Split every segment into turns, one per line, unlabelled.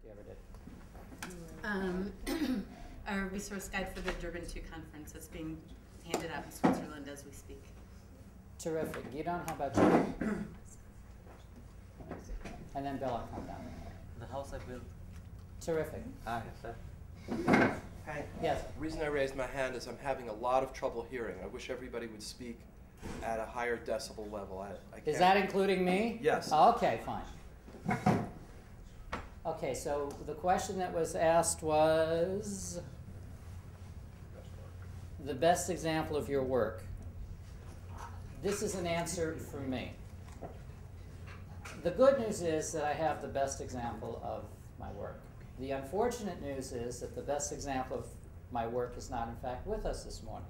you ever did.
Our resource guide for the Durban 2 conference is being handed out in Switzerland as we speak.
Terrific. Gidon, how about you? And then Bill, I'll come down.
The house I built.
Terrific.
Ah, yes, sir.
Hi.
Yes.
The reason I raised my hand is I'm having a lot of trouble hearing. I wish everybody would speak at a higher decibel level. I can't.
Is that including me?
Yes.
Oh, okay, fine. Okay, so the question that was asked was the best example of your work. This is an answer from me. The good news is that I have the best example of my work. The unfortunate news is that the best example of my work is not, in fact, with us this morning.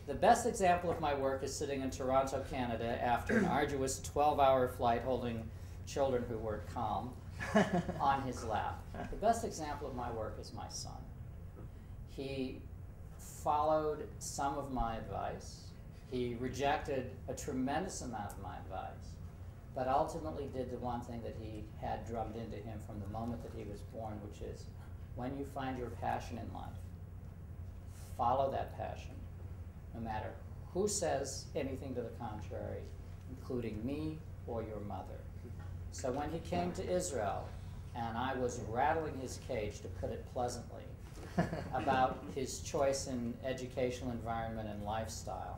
The best example of my work is sitting in Toronto, Canada, after an arduous 12-hour flight holding children who were calm on his lap. The best example of my work is my son. He followed some of my advice. He rejected a tremendous amount of my advice, but ultimately did the one thing that he had drummed into him from the moment that he was born, which is when you find your passion in life, follow that passion, no matter who says anything to the contrary, including me or your mother. So when he came to Israel, and I was rattling his cage, to put it pleasantly, about his choice in educational environment and lifestyle,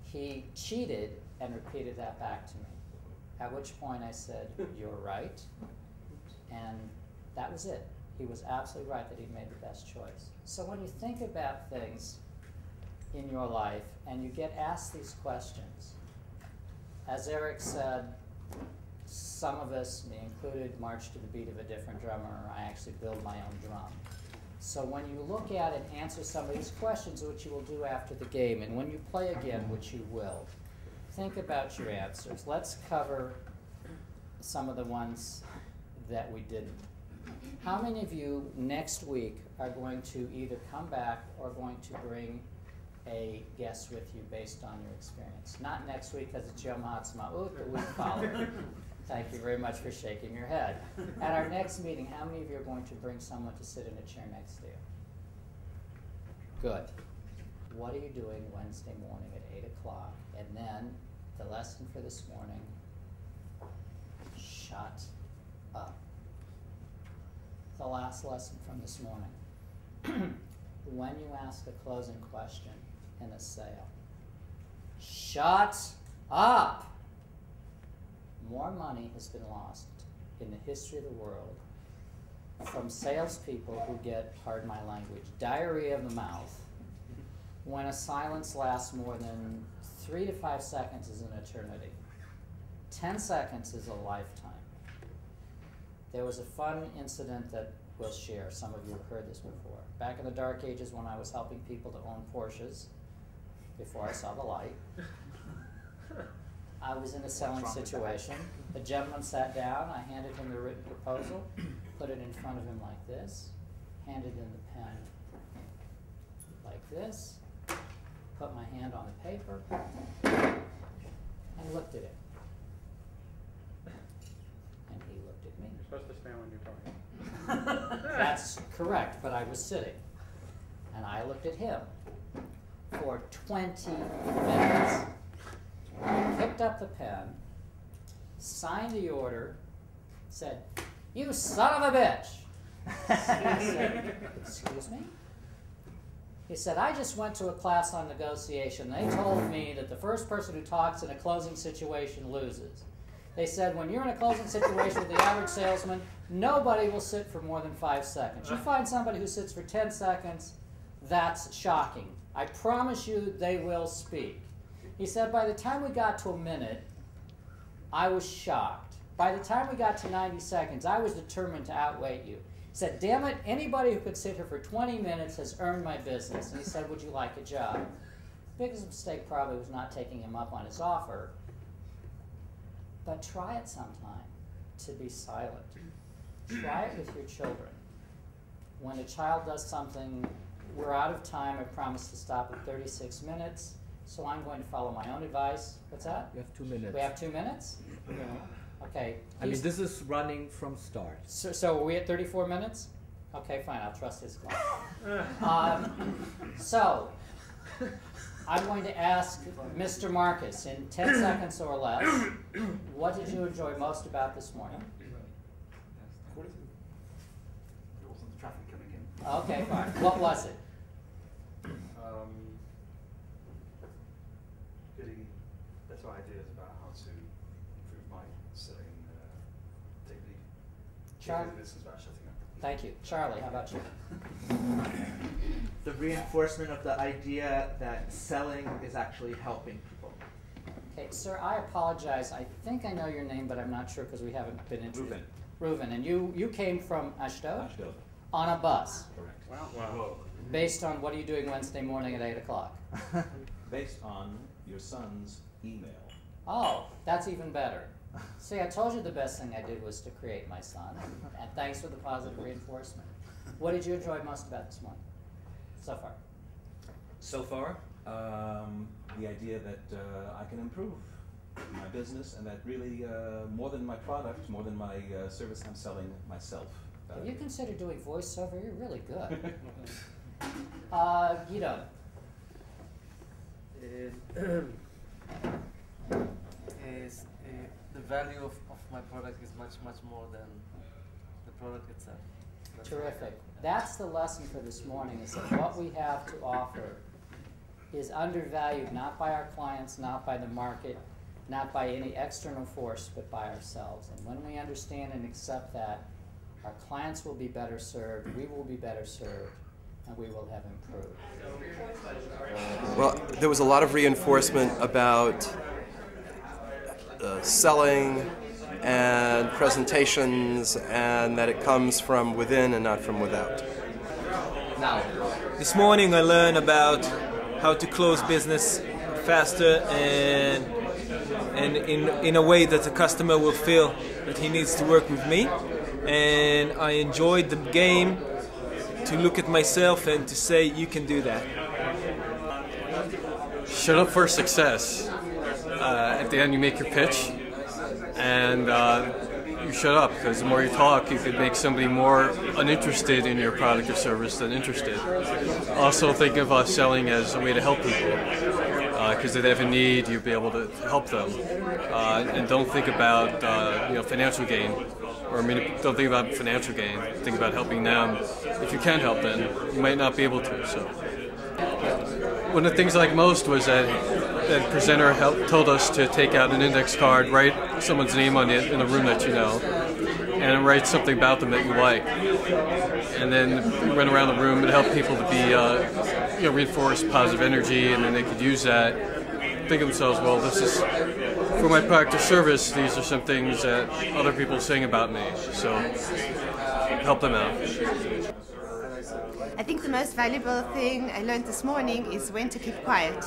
he cheated and repeated that back to me. At which point I said, "You're right," and that was it. He was absolutely right that he made the best choice. So when you think about things in your life and you get asked these questions, as Eric said, some of us, me included, march to the beat of a different drummer. I actually build my own drum. So when you look at and answer some of these questions, which you will do after the game, and when you play again, which you will, think about your answers. Let's cover some of the ones that we didn't. How many of you next week are going to either come back or going to bring a guest with you based on your experience? Not next week because it's Yom Ha'atzmaut, the week following. Thank you very much for shaking your head. At our next meeting, how many of you are going to bring someone to sit in a chair next to you? Good. What are you doing Wednesday morning at 8 o'clock? And then the lesson for this morning, shut up. The last lesson from this morning. When you ask a closing question in a sale, shut up. More money has been lost in the history of the world from salespeople who get, pardon my language, diarrhea of the mouth when a silence lasts more than 3 to 5 seconds is an eternity. 10 seconds is a lifetime. There was a fun incident that we'll share. Some of you have heard this before. Back in the dark ages when I was helping people to own Porsches, before I saw the light, I was in a selling situation. The gentleman sat down. I handed him the written proposal, put it in front of him like this, handed him the pen like this, put my hand on the paper, and looked at it. And he looked at me.
You're supposed to stand when you're talking.
That's correct, but I was sitting. And I looked at him for 20 minutes. He picked up the pen, signed the order, said, "You son of a bitch." I said, "Excuse me?" He said, "I just went to a class on negotiation. They told me that the first person who talks in a closing situation loses. They said when you're in a closing situation with the average salesman, nobody will sit for more than 5 seconds. You find somebody who sits for 10 seconds, that's shocking. I promise you they will speak." He said, by the time we got to a minute, I was shocked. By the time we got to 90 seconds, I was determined to outweigh you. He said, "Damn it, anybody who could sit here for 20 minutes has earned my business." And he said, "Would you like a job?" The biggest mistake probably was not taking him up on his offer. But try it sometime to be silent. Try it with your children. When a child does something, we're out of time. I promised to stop at 36 minutes. So I'm going to follow my own advice. What's that?
You have 2 minutes.
We have 2 minutes? Okay.
I mean, this is running from start.
So are we at 34 minutes? Okay, fine. I'll trust his clock. So I'm going to ask Mr. Marcus in 10 seconds or less, what did you enjoy most about this morning?
There wasn't traffic coming in.
Okay, fine. What was it?
Getting better ideas about how to improve my selling technique.
Charlie?
This is about shutting up.
Thank you. Charlie, how about you?
The reinforcement of the idea that selling is actually helping people.
Okay, sir, I apologize. I think I know your name, but I'm not sure because we haven't been introduced. Reuven. And you came from Ashdod?
Ashdod.
On a bus?
Correct.
Wow.
Based on what are you doing Wednesday morning at 8 o'clock?
Based on your son's email.
Oh, that's even better. See, I told you the best thing I did was to create my son, and thanks for the positive reinforcement. What did you enjoy most about this morning, so far?
So far, the idea that I can improve my business, and that really, more than my product, more than my service, I'm selling myself.
If you consider doing voiceover, you're really good. Guido.
The value of my product is much more than the product itself.
Terrific. That's the lesson for this morning, is that what we have to offer is undervalued not by our clients, not by the market, not by any external force, but by ourselves. And when we understand and accept that, our clients will be better served, we will be better served, and we will have improved.
Well, there was a lot of reinforcement about selling and presentations, and that it comes from within and not from without.
Now,
this morning I learned about how to close business faster and in a way that the customer will feel that he needs to work with me. And I enjoyed the game to look at myself and to say, you can do that.
Shut up for success. At the end you make your pitch and you shut up, because the more you talk you could make somebody more uninterested in your product or service than interested. Also think of selling as a way to help people, because if they have a need you'll be able to help them, and don't think about financial gain, or don't think about financial gain, think about helping them. If you can help them, you might not be able to. So one of the things I liked most was that the presenter told us to take out an index card, write someone's name on it in a room that you know, and write something about them that you like. And then run around the room and help people to be, reinforce positive energy, and then they could use that, think of themselves, well, this is, for my product or service, these are some things that other people are saying about me, so help them out.
I think the most valuable thing I learned this morning is when to keep quiet,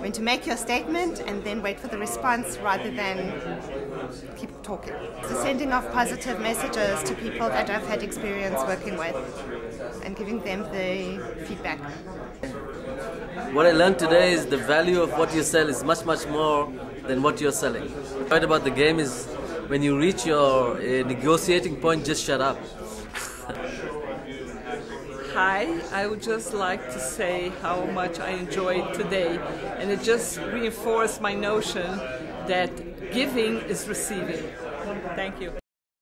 when to make your statement and then wait for the response rather than keep talking. So sending off positive messages to people that I've had experience working with and giving them the feedback.
What I learned today is the value of what you sell is much more than what you're selling. The point about the game is when you reach your negotiating point, just shut up.
Hi, I would just like to say how much I enjoyed today, and it just reinforced my notion that giving is receiving. Thank you.